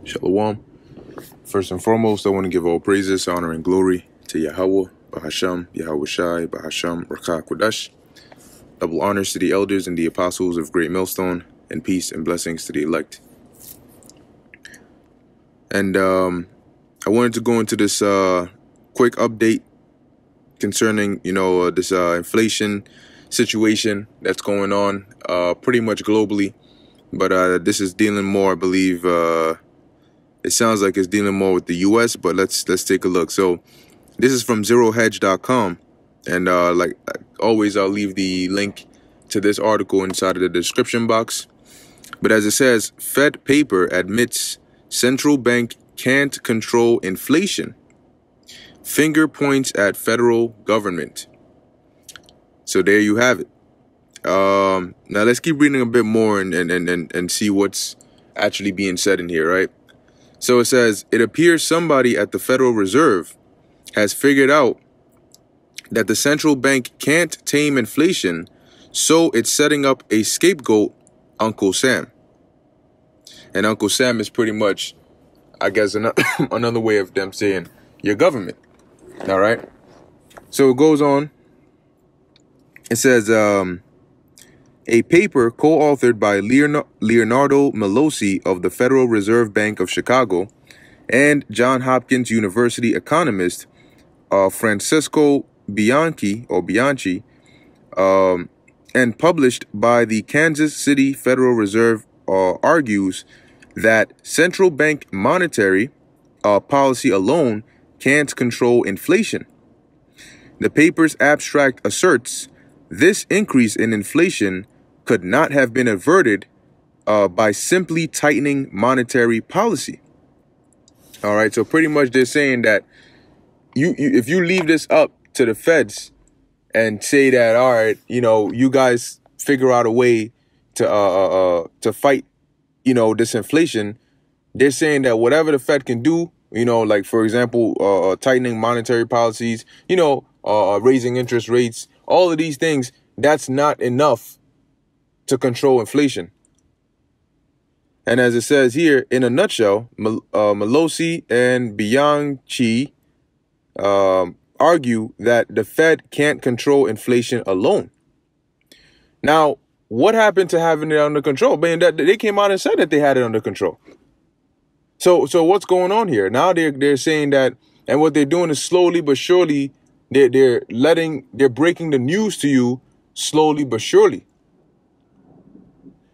Shalom. First and foremost, I want to give all praises, honor, and glory to Yahweh, Bahasham, Yahweh Shai, Bahasham, Rakah Kodash. Double honors to the elders and the apostles of Great Millstone, and peace and blessings to the elect. And I wanted to go into this quick update concerning, this inflation situation that's going on pretty much globally. But this is dealing more, I believe, it sounds like it's dealing more with the U.S., but let's take a look. So this is from zerohedge.com. And like always, I'll leave the link to this article inside of the description box. But as it says, Fed paper admits central bank can't control inflation. Finger points at federal government. So there you have it. Now let's keep reading a bit more and see what's actually being said in here, right? So it says, it appears somebody at the Federal Reserve has figured out that the central bank can't tame inflation, so it's setting up a scapegoat, Uncle Sam. And Uncle Sam is pretty much, I guess, another way of them saying your government. All right. So it goes on. It says, a paper co-authored by Leonardo Melosi of the Federal Reserve Bank of Chicago and Johns Hopkins University economist Francesco Bianchi, and published by the Kansas City Federal Reserve, argues that central bank monetary policy alone can't control inflation. The paper's abstract asserts this increase in inflation could not have been averted by simply tightening monetary policy. All right, so pretty much they're saying that if you leave this up to the feds and say that, all right, you guys figure out a way to fight, this inflation, they're saying that whatever the Fed can do, like, for example, tightening monetary policies, raising interest rates, all of these things, that's not enough to control inflation. And as it says here, in a nutshell, Melosi and Bianchi argue that the Fed can't control inflation alone. Now, what happened to having it under control? Man, they came out and said that they had it under control. So what's going on here? Now they're saying that, and what they're doing is slowly but surely, they're breaking the news to you slowly but surely.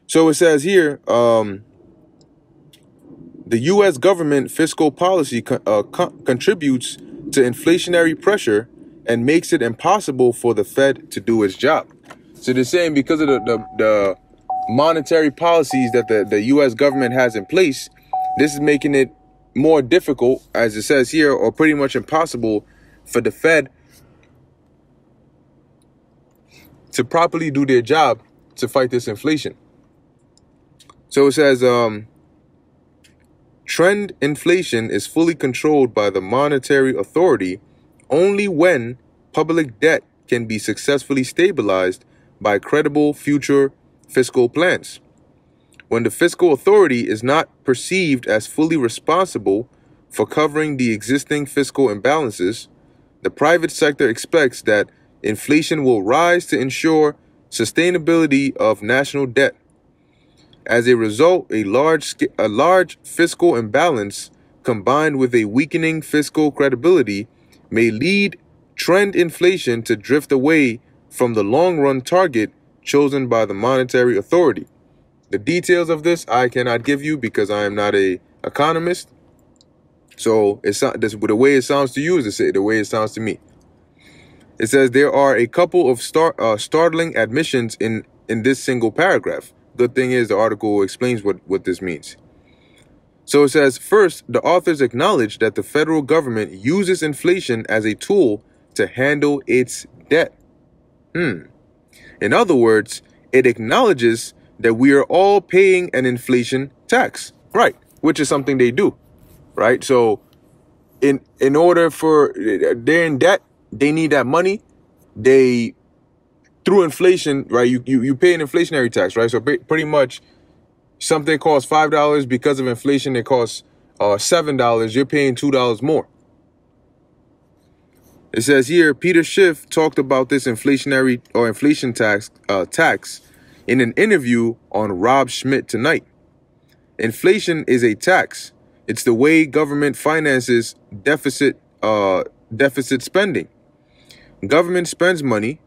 So it says here, the U.S. government fiscal policy contributes to inflationary pressure and makes it impossible for the Fed to do its job. So they're saying because of the monetary policies that the U.S. government has in place, this is making it more difficult, as it says here, or pretty much impossible for the Fed to properly do their job to fight this inflation. So it says, trend inflation is fully controlled by the monetary authority only when public debt can be successfully stabilized by credible future fiscal plans. When the fiscal authority is not perceived as fully responsible for covering the existing fiscal imbalances, the private sector expects that inflation will rise to ensure sustainability of national debt. As a result, a large fiscal imbalance combined with a weakening fiscal credibility may lead trend inflation to drift away from the long-run target chosen by the monetary authority. The details of this I cannot give you because I am not an economist. So the way it sounds to you is the way it sounds to me. It says there are a couple of startling admissions in this single paragraph. Good thing is the article explains what this means. So it says, first, the authors acknowledge that the federal government uses inflation as a tool to handle its debt. In other words, it acknowledges that we are all paying an inflation tax, right? Which is something they do, right? So in order for, they're in debt, they need that money. They, through inflation, right? You pay an inflationary tax, right? So pretty much something costs $5 because of inflation. It costs $7, you're paying $2 more. It says here, Peter Schiff talked about this inflation tax in an interview on Rob Schmidt tonight. Inflation is a tax. It's the way government finances deficit spending. Government spends money.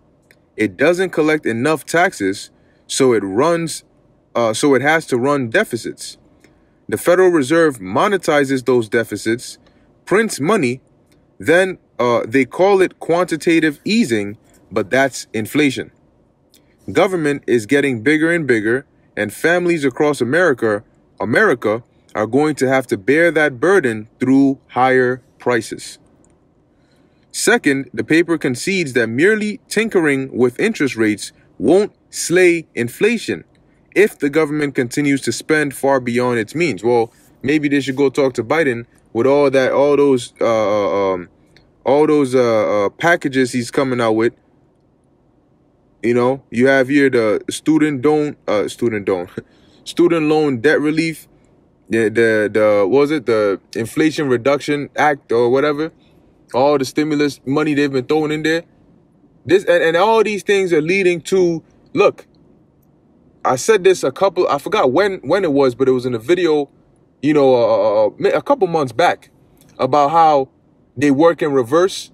It doesn't collect enough taxes, so it has to run deficits. The Federal Reserve monetizes those deficits, prints money, then they call it quantitative easing, but that's inflation. Government is getting bigger and bigger, and families across America are going to have to bear that burden through higher prices. Second, the paper concedes that merely tinkering with interest rates won't slay inflation if the government continues to spend far beyond its means. Well, maybe they should go talk to Biden with all those packages he's coming out with. You know, you have here the student loan debt relief, the Inflation Reduction Act or whatever. All the stimulus money they've been throwing in there. This and all these things are leading to, look, I said this I forgot when it was, but it was in a video, you know, a couple months back, about how they work in reverse.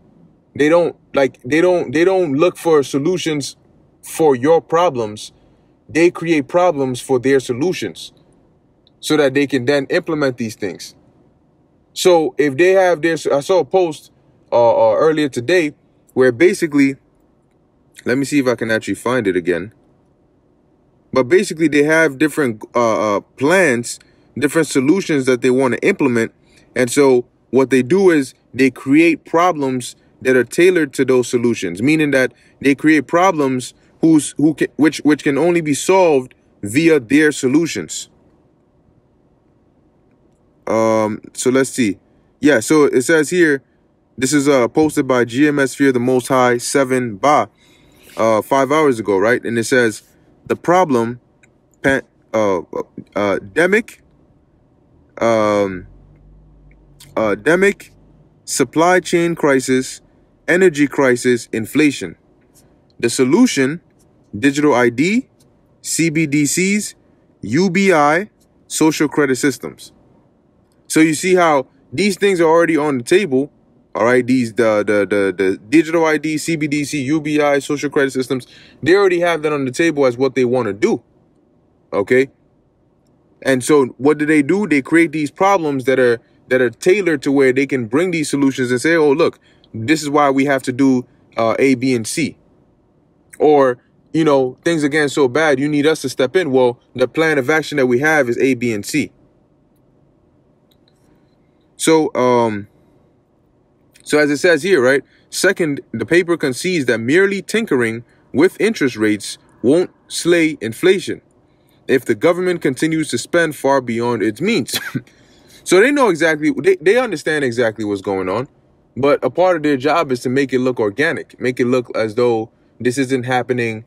They don't look for solutions for your problems. They create problems for their solutions so that they can then implement these things. So if they have I saw a post earlier today where basically, let me see if I can actually find it again. But basically they have different plans, different solutions that they want to implement. And so what they do is they create problems that are tailored to those solutions, meaning that they create problems which can only be solved via their solutions. So let's see. Yeah, so it says here, this is posted by GMS Fear the Most High 7 Ba 5 hours ago, right? And it says the problem demic, supply chain crisis, energy crisis, inflation. The solution, digital ID, CBDCs, UBI, social credit systems. So you see how these things are already on the table. All right, the digital ID, CBDC, UBI, social credit systems, they already have that on the table as what they want to do. Okay. And so what do? They create these problems that are tailored to where they can bring these solutions and say, oh, look, this is why we have to do A, B, and C. Or, you know, things are getting so bad, you need us to step in. Well, the plan of action that we have is A, B, and C. So as it says here, right? Second, the paper concedes that merely tinkering with interest rates won't slay inflation if the government continues to spend far beyond its means. So they know exactly, they understand exactly what's going on. But a part of their job is to make it look organic, make it look as though this isn't happening.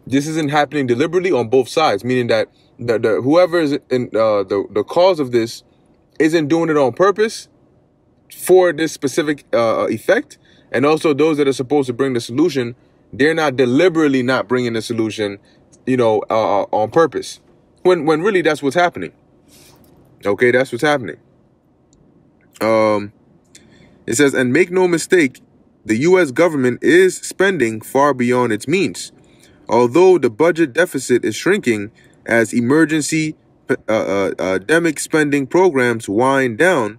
This isn't happening deliberately on both sides, meaning that whoever is in the cause of this isn't doing it on purpose for this specific effect. And also those that are supposed to bring the solution, they're not deliberately not bringing the solution, you know, on purpose. When really that's what's happening. Okay, that's what's happening. It says, and make no mistake, the U.S. government is spending far beyond its means. Although the budget deficit is shrinking as emergency pandemic spending programs wind down,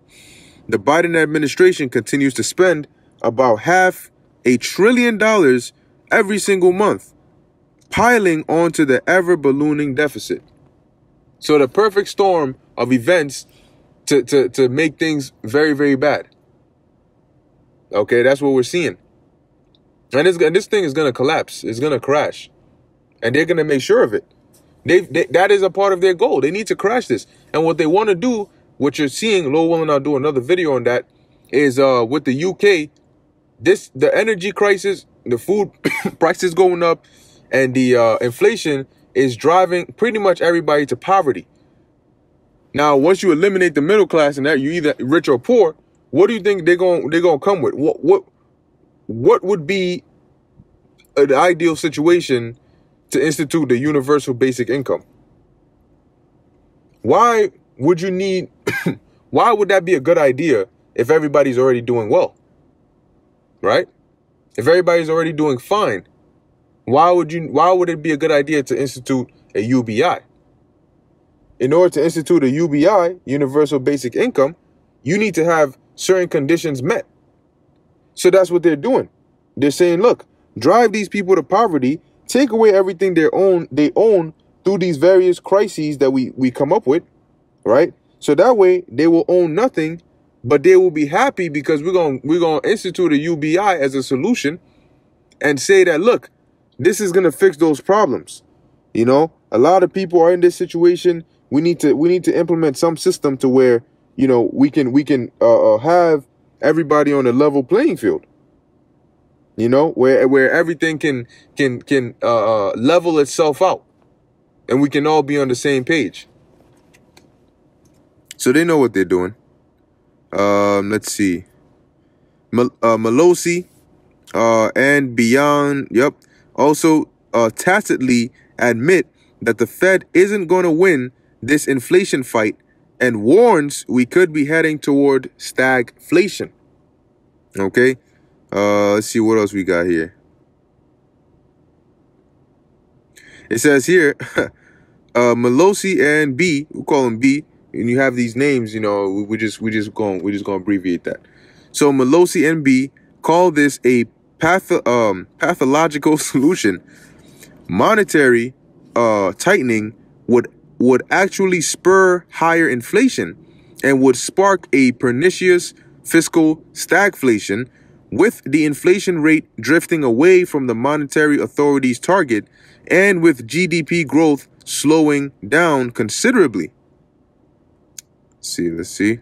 the Biden administration continues to spend about $500 billion every single month, piling onto the ever-ballooning deficit. So the perfect storm of events to make things very, very bad. Okay, that's what we're seeing. And this thing is going to collapse. It's going to crash. And they're going to make sure of it. That is a part of their goal. They need to crash this. And what they want to do, what you're seeing, Lord willing, I'll do another video on that, is with the UK, the energy crisis, the food prices going up, and the inflation is driving pretty much everybody to poverty. Now, once you eliminate the middle class and that you either rich or poor, what do you think they're gonna come with? What would be an ideal situation to institute the universal basic income? Why would you need? Why would that be a good idea if everybody's already doing well, right? If everybody's already doing fine, why would it be a good idea to institute a UBI? In order to institute a UBI, universal basic income, you need to have certain conditions met. So that's what they're doing. They're saying, look, drive these people to poverty, take away everything they own through these various crises that we come up with, right? So that way they will own nothing, but they will be happy because we're gonna institute a UBI as a solution and say that, look, this is gonna fix those problems. You know, a lot of people are in this situation. We need to implement some system to where, you know, we can have everybody on a level playing field. You know, where everything can level itself out, and we can all be on the same page. So they know what they're doing. Let's see. Pelosi and beyond, yep, also tacitly admit that the Fed isn't going to win this inflation fight and warns we could be heading toward stagflation. Okay, let's see what else we got here. It says here, Pelosi and B, we call them B, and you have these names, you know, we're just gonna abbreviate that. So Pelosi and B call this a pathological solution. Monetary tightening would actually spur higher inflation and would spark a pernicious fiscal stagflation, with the inflation rate drifting away from the monetary authority's target and with GDP growth slowing down considerably. Let's see.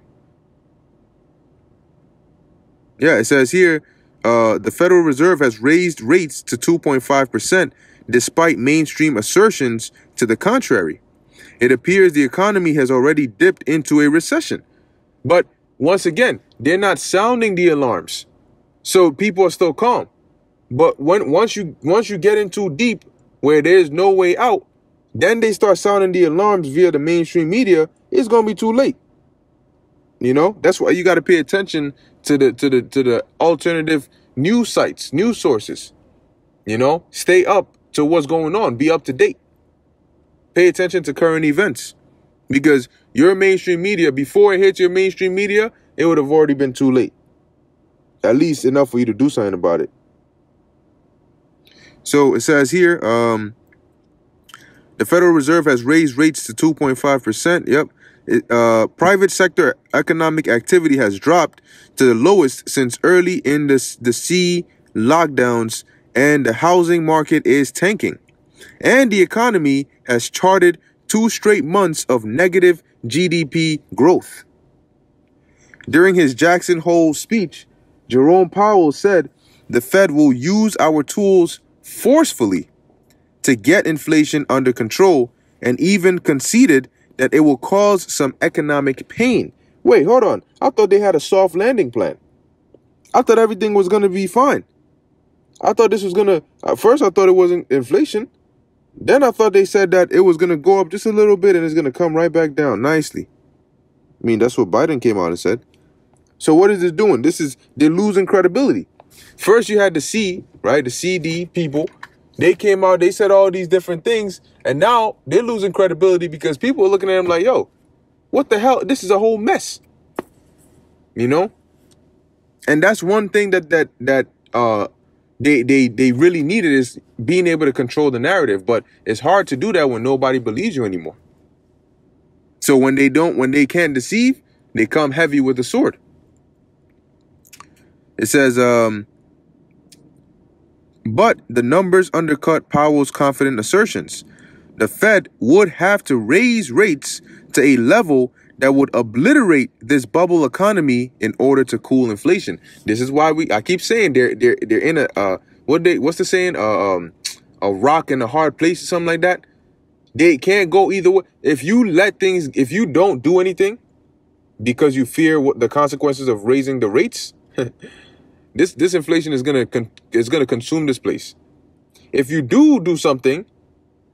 Yeah, it says here, the Federal Reserve has raised rates to 2.5% despite mainstream assertions to the contrary. It appears the economy has already dipped into a recession. But once again, they're not sounding the alarms. So people are still calm. But once you get in too deep where there's no way out, then they start sounding the alarms via the mainstream media. It's going to be too late. You know, that's why you got to pay attention to the alternative news sites, news sources. You know, stay up to what's going on. Be up to date. Pay attention to current events, because your mainstream media, before it hits your mainstream media, it would have already been too late. At least enough for you to do something about it. So it says here, the Federal Reserve has raised rates to 2.5%. Yep. Private sector economic activity has dropped to the lowest since early in the C lockdowns, and the housing market is tanking. And the economy has charted 2 straight months of negative GDP growth. During his Jackson Hole speech, Jerome Powell said the Fed will use our tools forcefully to get inflation under control, and even conceded that it will cause some economic pain. Wait, hold on. I thought they had a soft landing plan. I thought everything was going to be fine. I thought this was going to... At first, I thought it wasn't inflation. Then I thought they said that it was going to go up just a little bit and it's going to come right back down nicely. I mean, that's what Biden came out and said. So what is this doing? They're losing credibility. First, you had the C, right? The CD people. They came out, they said all these different things, and now they're losing credibility because people are looking at them like, yo, what the hell? This is a whole mess. You know? And that's one thing that they really needed, is being able to control the narrative. But it's hard to do that when nobody believes you anymore. So when they can't deceive, they come heavy with the sword. It says, but the numbers undercut Powell's confident assertions. The Fed would have to raise rates to a level that would obliterate this bubble economy in order to cool inflation. This is why I keep saying they're in a what's the saying? A rock in a hard place or something like that. They can't go either way. If you don't do anything because you fear what the consequences of raising the rates, this inflation is gonna consume this place. If you do something,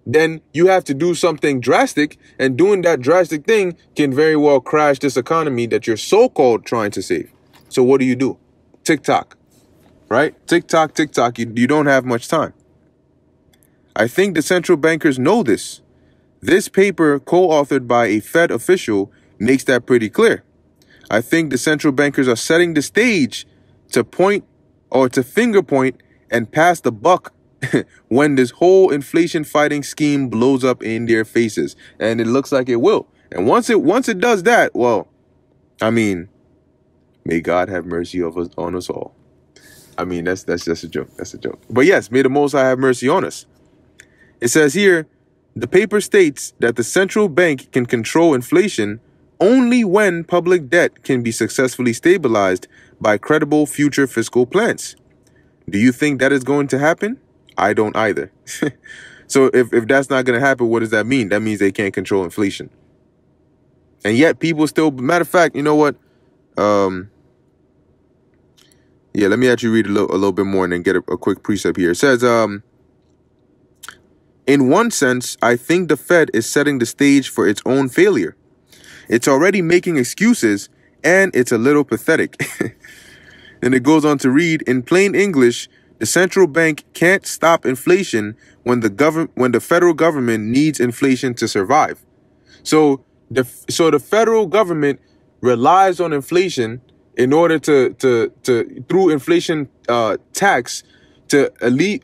then you have to do something drastic, and doing that drastic thing can very well crash this economy that you're so-called trying to save. So what do? TikTok, right? TikTok. You don't have much time. I think the central bankers know this. This paper, co-authored by a Fed official, makes that pretty clear. I think the central bankers are setting the stage to finger point and pass the buck when this whole inflation fighting scheme blows up in their faces. And it looks like it will. And once it does that, well, I mean, may God have mercy on us all. I mean, that's just a joke. That's a joke. But yes, may the Most High have mercy on us. It says here, the paper states that the central bank can control inflation only when public debt can be successfully stabilized by credible future fiscal plans. Do you think that is going to happen? I don't either. So if that's not going to happen, what does that mean? That means they can't control inflation. And yet people still, matter of fact, you know what? Yeah, let me actually read a little bit more and then get a quick precept here. It says, in one sense, I think the Fed is setting the stage for its own failure. It's already making excuses, and it's a little pathetic. And it goes on to read, in plain English, the central bank can't stop inflation when the federal government needs inflation to survive. So the federal government relies on inflation in order to through inflation tax to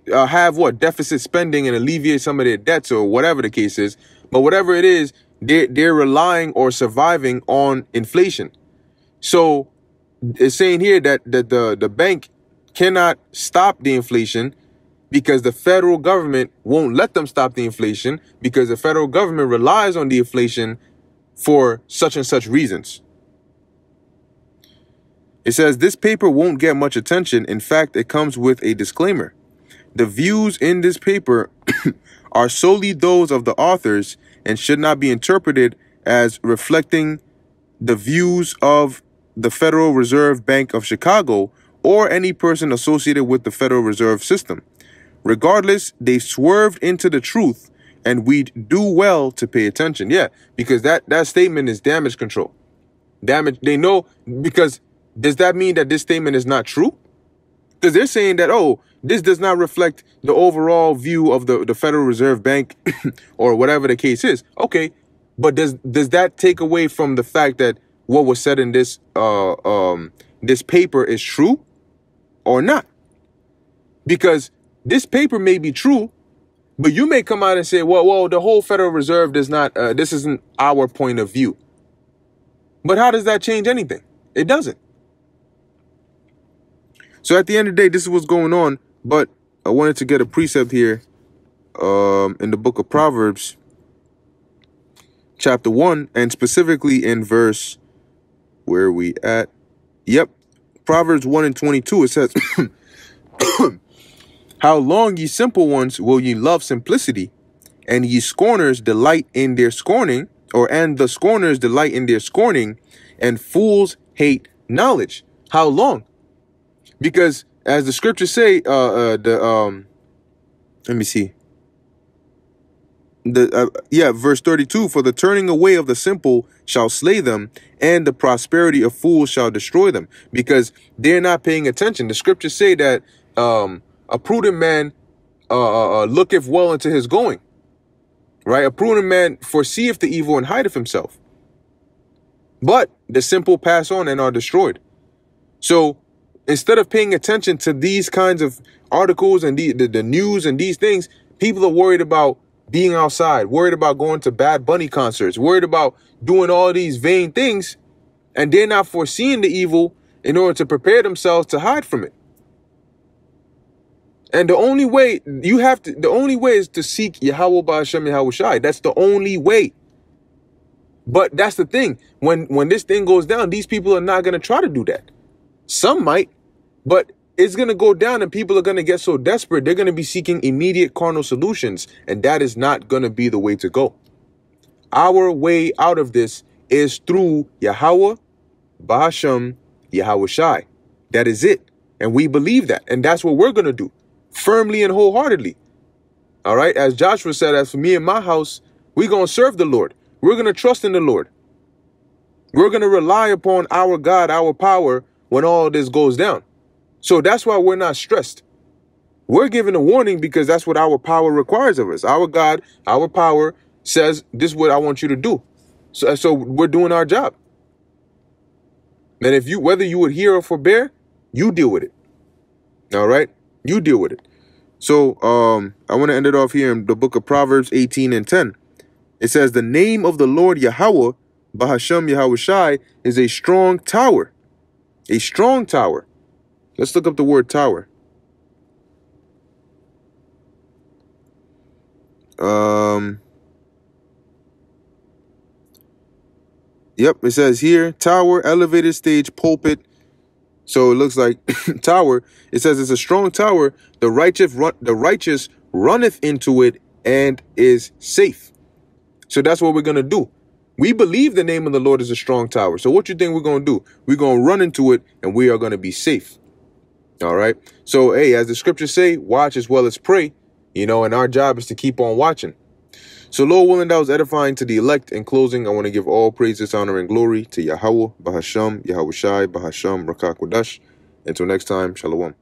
have deficit spending and alleviate some of their debts or whatever the case is. But whatever it is, they're relying or surviving on inflation. So it's saying here that the bank cannot stop the inflation because the federal government won't let them stop the inflation, because the federal government relies on the inflation for such and such reasons. It says this paper won't get much attention. In fact, it comes with a disclaimer. The views in this paper are solely those of the authors and should not be interpreted as reflecting the views of the Federal Reserve Bank of Chicago or any person associated with the Federal Reserve System. Regardless, they swerved into the truth, and we'd do well to pay attention. Yeah, because that statement is damage control. Damage, they know, because does that mean that this statement is not true? Because they're saying that, oh, this does not reflect the overall view of the Federal Reserve Bank or whatever the case is. Okay, but does that take away from the fact that what was said in this this paper is true or not? Because this paper may be true, but you may come out and say, well, the whole Federal Reserve does not, this isn't our point of view. But how does that change anything? It doesn't. So at the end of the day, this is what's going on. But I wanted to get a precept here in the book of Proverbs, chapter 1, and specifically in verse, where are we at? Yep, Proverbs 1 and 22. It says, how long, ye simple ones, will ye love simplicity, and ye scorners delight in their scorning, and the scorners delight in their scorning, and fools hate knowledge. How long? Because as the scriptures say, let me see. Verse 32, for the turning away of the simple shall slay them, and the prosperity of fools shall destroy them, because they're not paying attention. The scriptures say that a prudent man looketh well into his going, right? A prudent man foreseeth the evil and hideth himself. But the simple pass on and are destroyed. So instead of paying attention to these kinds of articles and the news and these things, people are worried about being outside, worried about going to Bad Bunny concerts, worried about doing all these vain things, and they're not foreseeing the evil in order to prepare themselves to hide from it. And the only way is to seek Yahweh Ba'ashem Yahweh Shai. That's the only way. But that's the thing. When this thing goes down, these people are not going to try to do that. Some might, but it's going to go down and people are going to get so desperate. They're going to be seeking immediate carnal solutions. And that is not going to be the way to go. Our way out of this is through Yahweh, Bahasham, Yahweh Shai. That is it. And we believe that. And that's what we're going to do firmly and wholeheartedly. All right. As Joshua said, as for me and my house, we're going to serve the Lord. We're going to trust in the Lord. We're going to rely upon our God, our power when all this goes down. So that's why we're not stressed. We're given a warning because that's what our power requires of us. Our God, our power says, this is what I want you to do. So we're doing our job. And if whether you adhere or forbear, you deal with it. All right. You deal with it. So I want to end it off here in the book of Proverbs 18 and 10. It says, the name of the Lord Yahweh, Bahasham Yahweh Shai, is a strong tower. A strong tower. Let's look up the word tower. Yep, it says here, tower, elevated stage, pulpit. So it looks like tower. It says it's a strong tower. The righteous runneth into it and is safe. So that's what we're going to do. We believe the name of the Lord is a strong tower. So what you think we're going to do? We're going to run into it and we are going to be safe. All right. So, hey, as the scriptures say, watch as well as pray, and our job is to keep on watching. So, Lord willing, that was edifying to the elect. In closing, I want to give all praises, honor, and glory to Yahweh, Bahasham, Yahweh Shai, Bahasham, Rakak Wadash. Until next time, Shalom.